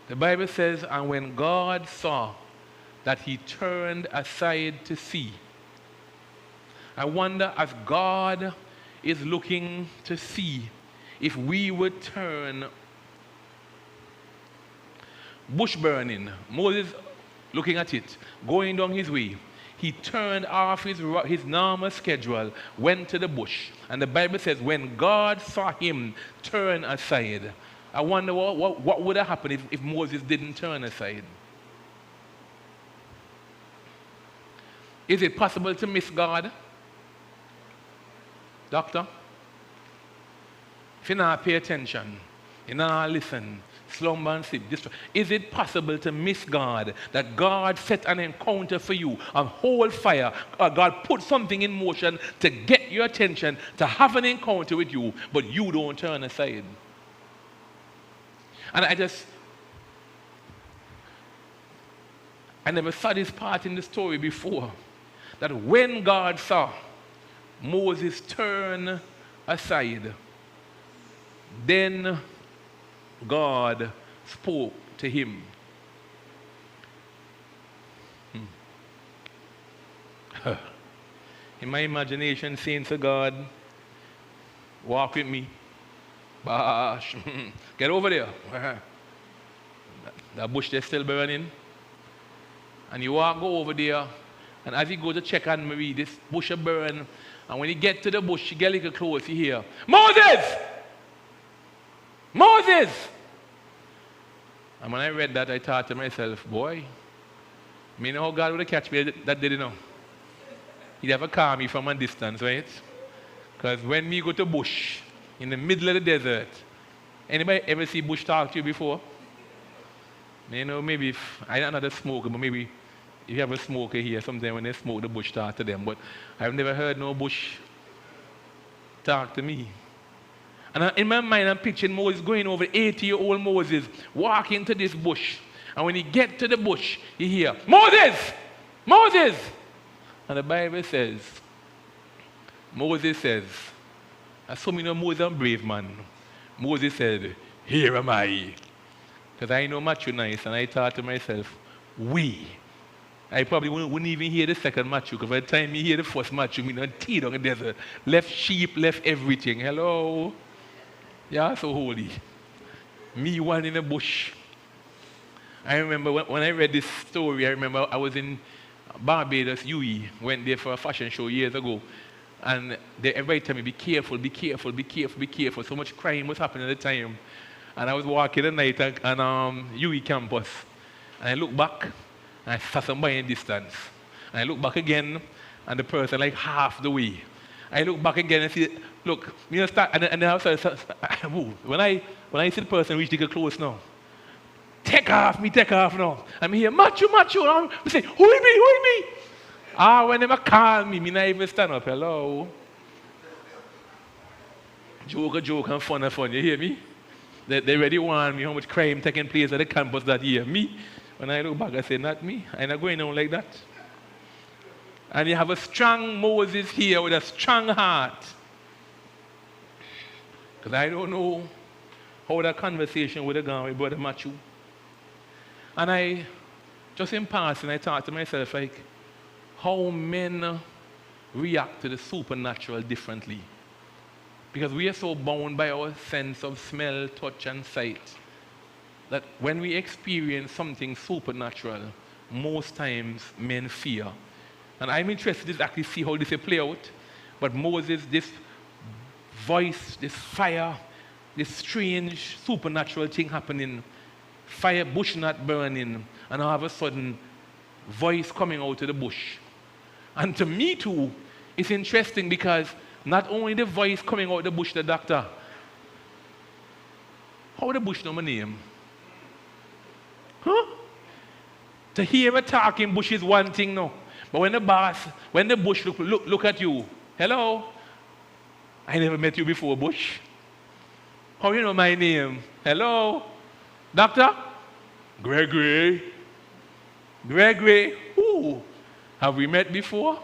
The Bible says, and when God saw that he turned aside to see. I wonder as God is looking to see if we would turn bush burning, Moses looking at it, going down his way. He turned off his normal schedule, went to the bush. And the Bible says when God saw him turn aside, I wonder what would have happened if Moses didn't turn aside. Is it possible to miss God? Doctor? If you not pay attention, you not listen, slumber and sleep. Is it possible to miss God? That God set an encounter for you, a whole fire. God put something in motion to get your attention, to have an encounter with you, but you don't turn aside. And I never saw this part in the story before. That when God saw Moses turn aside, then God spoke to him. In my imagination, saying to God, walk with me. Bash. Get over there. That bush there's still burning. And you walk go over there, and as you go to check on Marie, this bush will burn. And when you get to the bush, you get a little close, you hear, Moses! Moses! And when I read that, I thought to myself, boy, me know how God would have catch me that didn't know. He'd have to call me from a distance, right? Because when me go to bush, in the middle of the desert, anybody ever see bush talk to you before? You know, maybe if, I'm not a smoker, but maybe if you have a smoker here, sometimes when they smoke, the bush talk to them. But I've never heard no bush talk to me. And in my mind, I'm picturing Moses going over, 80-year-old Moses, walking to this bush. And when he get to the bush, he hear, Moses! Moses! And the Bible says, Moses says, I saw me know Moses a brave man. Moses said, here am I. Because I know Matthew nice, and I thought to myself, we. I probably wouldn't even hear the second Matthew, because by the time you hear the first Matthew, me not tea down the desert. Left sheep, left everything. Hello? Yeah, so holy. Me one in the bush. I remember when I read this story, I remember I was in Barbados, UE, went there for a fashion show years ago. And everybody told me, be careful, be careful, be careful, be careful. So much crime was happening at the time. And I was walking at night on UE campus. And I looked back, and I saw somebody in distance. And I looked back again, and the person like half the way. I look back again and see, look, you know, start, and then I was when I see the person reach to get close now, take off now. I'm here, Matthew, I'm saying, who is me? When they call me not even stand up, hello. Joke, and fun, you hear me? They already warned me how much crime taking place at the campus that year. Me, when I look back, I say, not me, I'm not going on like that. And you have a strong Moses here with a strong heart. Because I don't know how that conversation would have gone with Brother Matthew. And I, just in passing, I thought to myself, like, how men react to the supernatural differently. Because we are so bound by our sense of smell, touch, and sight that when we experience something supernatural, most times men fear. And I'm interested to actually see how this will play out. But Moses, this voice, this fire, this strange supernatural thing happening, fire, bush not burning, and all of a sudden, voice coming out of the bush. And to me too, it's interesting because not only the voice coming out of the bush, the doctor, how the bush know my name? Huh? To hear a talking bush is one thing now. But when the bush look at you, hello, I never met you before, bush. How you know my name? Hello, doctor? Gregory. Gregory, who? Have we met before?